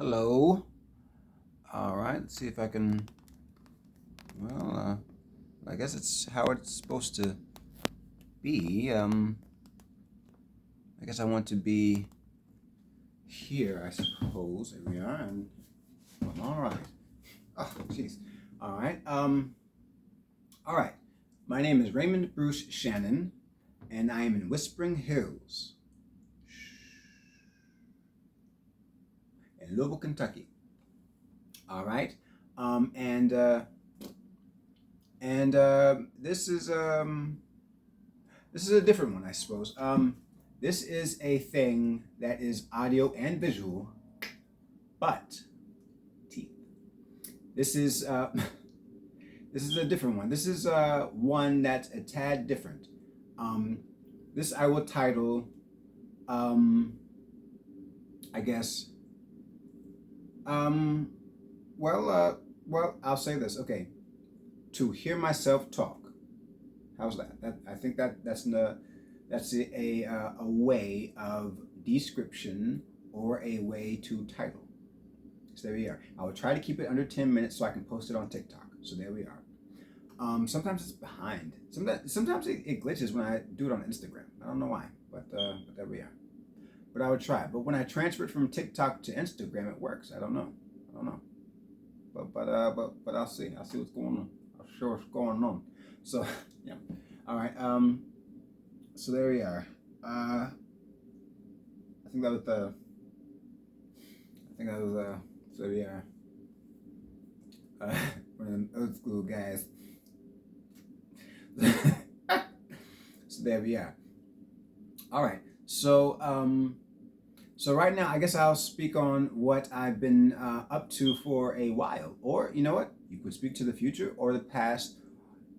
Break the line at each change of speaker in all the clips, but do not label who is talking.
Hello. All right, let's see if I can. I guess it's how it's supposed to be. I guess I want to be here, I suppose. There we are. And all right. Oh, jeez. All right. All right. My name is Raymond Bruce Shannon, and I am in Whispering Hills in Louisville, Kentucky. All right. Um, and uh, and this is a different one, I suppose. This is a thing that is audio and visual, but teeth. This is this is a different one. This is one that's a tad different. Um, this I will title, um, I guess. Um, well, I'll say this. Okay, to hear myself talk. How's that? I think that's a way of description or a way to title. So there we are. I will try to keep it under 10 minutes so I can post it on TikTok. So there we are. Sometimes it's behind. Sometimes it glitches when I do it on Instagram. I don't know why, but there we are. But I would try. But when I transfer it from TikTok to Instagram, it works. I don't know. But I'll see. I'll see what's going on. I'll show what's going on. So yeah. All right. So there we are. I think that was the. I think that was So we are. One of them old school guys. So there we are. All right. So right now, I guess I'll speak on what I've been up to for a while. Or you know what? You could speak to the future or the past,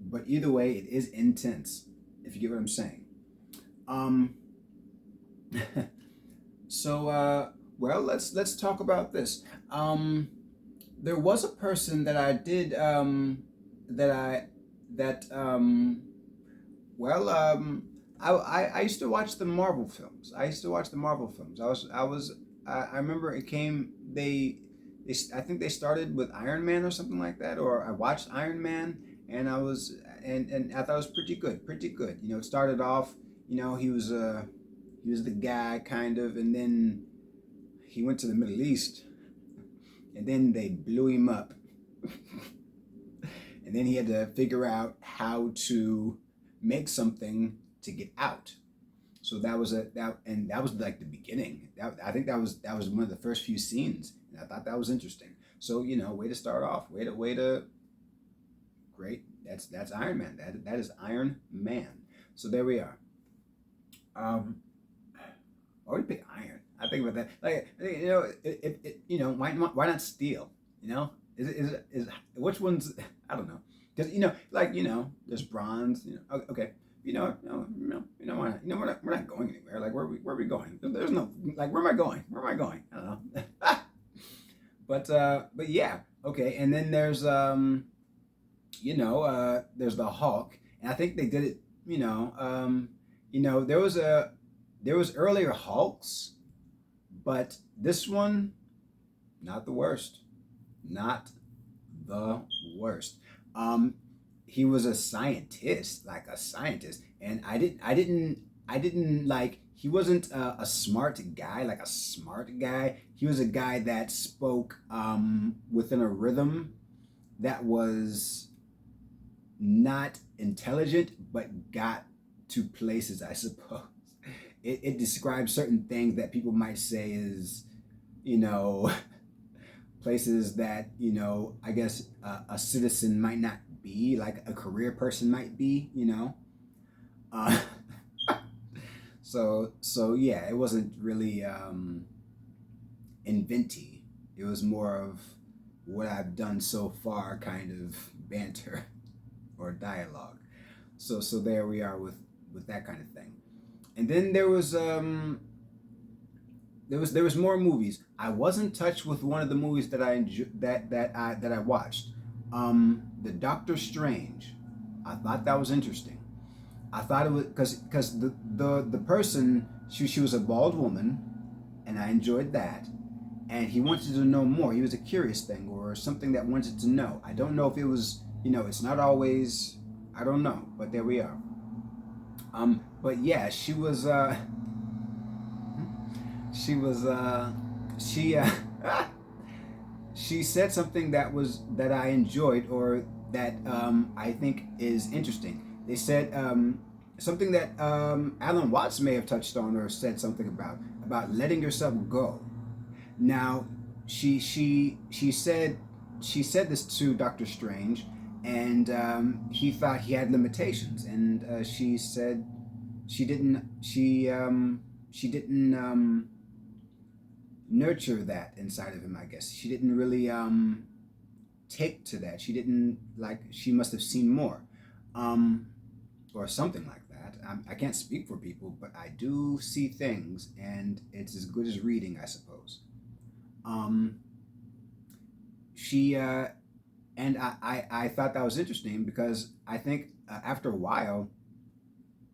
but either way, it is intense. If you get what I'm saying. Um. Well, let's talk about this. There was a person that I did that I that well I used to watch the Marvel films. I used to watch the Marvel films. I remember it came they I think they started with Iron Man or something like that, or I watched Iron Man and I thought it was pretty good. You know, it started off, you know, he was the guy kind of, and then he went to the Middle East, and then they blew him up, and then he had to figure out how to make something to get out. So that was like the beginning. I think that was one of the first few scenes, and I thought that was interesting. So you know, way to start off, way to great. That's Iron Man. That is Iron Man. So there we are. Um, why would you pick iron? I think about that. Like, you know, you know, why not steel? You know, is which one's? I don't know. Because you know, like you know, there's bronze. You know, okay. We're not going anywhere. Like, where are we going? There's no like, where am I going? Where am I going? I don't know. But yeah, okay. And then there's there's the Hulk, and I think they did it. There was earlier Hulks, but this one, not the worst, not the worst. Um, he was a scientist, like a scientist, and I didn't like. He wasn't a smart guy, like a smart guy. He was a guy that spoke within a rhythm that was not intelligent, but got to places, I suppose. It describes certain things that people might say is, you know, places that, you know, I guess a citizen might not be, like a career person might be, you know. Uh, so yeah, it wasn't really inventy. It was more of what I've done so far, kind of banter or dialogue. So there we are with that kind of thing. And then there was more movies. I was in touch with one of the movies that that I watched. The Doctor Strange. I thought that was interesting. I thought it was because the person she was a bald woman, and I enjoyed that. and he wanted to know more. He was a curious thing or something that wanted to know. I don't know if it was, it's not always, I don't know, but there we are. But yeah, she was, she was, she, she said something that I enjoyed or that I think is interesting. They said something that Alan Watts may have touched on or said something about letting yourself go. Now, she said this to Doctor Strange, and he thought he had limitations, and she said she didn't nurture that inside of him. I guess she didn't really take to that. She didn't like. She must have seen more, um, or something like that. I can't speak for people, but I do see things, and it's as good as reading, I suppose. Um, she and I thought that was interesting because I think after a while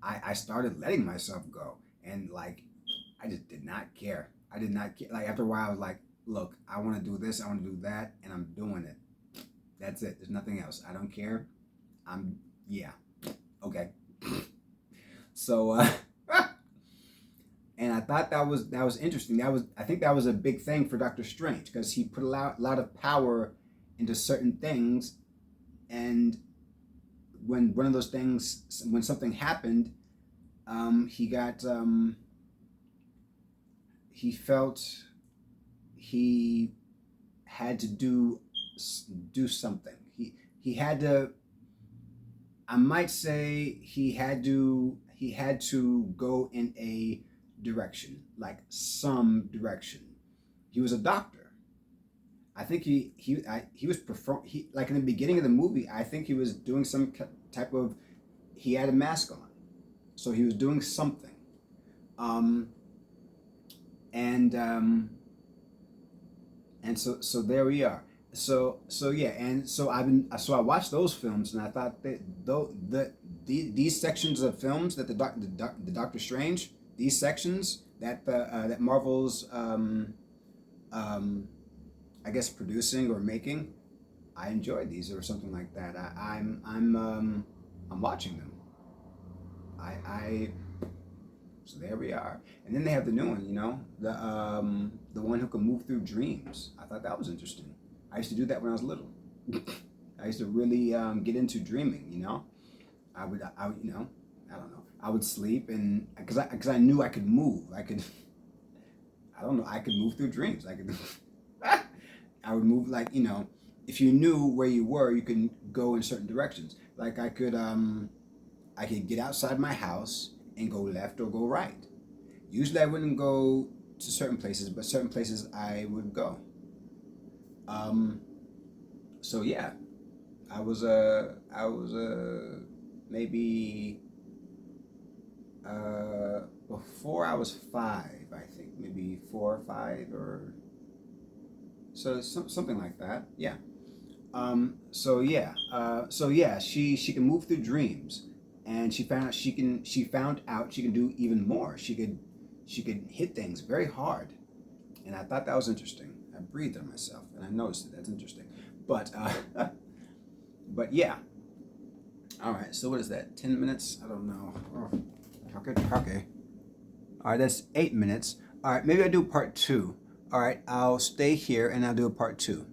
I started letting myself go, and like I just did not care. I did not care. Like after a while I was like, look, I want to do this, I want to do that, and I'm doing it. That's it. There's nothing else. I don't care. I'm yeah. Okay. So and I thought that was interesting. I think that was a big thing for Doctor Strange because he put a lot of power into certain things, and when one of those things, when something happened, he got he felt he had to do something. He had to. I might say he had to go in a direction, like some direction. He was a doctor. I think he was perform he like in the beginning of the movie. I think he was doing some type of he had a mask on, so he was doing something. Um, and there we are. So yeah, and so I watched those films, and I thought that these sections of films that the Doctor Strange, these sections that Marvel's um, I guess producing or making, I enjoyed these or something like that. I'm watching them. I So there we are. And then they have the new one, the one who can move through dreams. I thought that was interesting. I used to do that when I was little. I used to really get into dreaming. I don't know. I would sleep and because I knew I could move. I could. I don't know. I could move through dreams. I could. I would move like if you knew where you were, you can go in certain directions. Like I could get outside my house and go left or go right. Usually I wouldn't go to certain places, but certain places I would go. Um, so yeah, I was maybe before I was 5, I think maybe 4 or 5 or something like that. Yeah. So yeah, she can move through dreams, and she found out she can do even more. She could hit things very hard, and I thought that was interesting. I breathed on myself, and I noticed it. That's interesting, but but yeah. All right. So what is that? 10 minutes? I don't know. Oh, okay. Okay. All right. That's 8 minutes. All right. Maybe I do part two. All right. I'll stay here and I'll do a part two.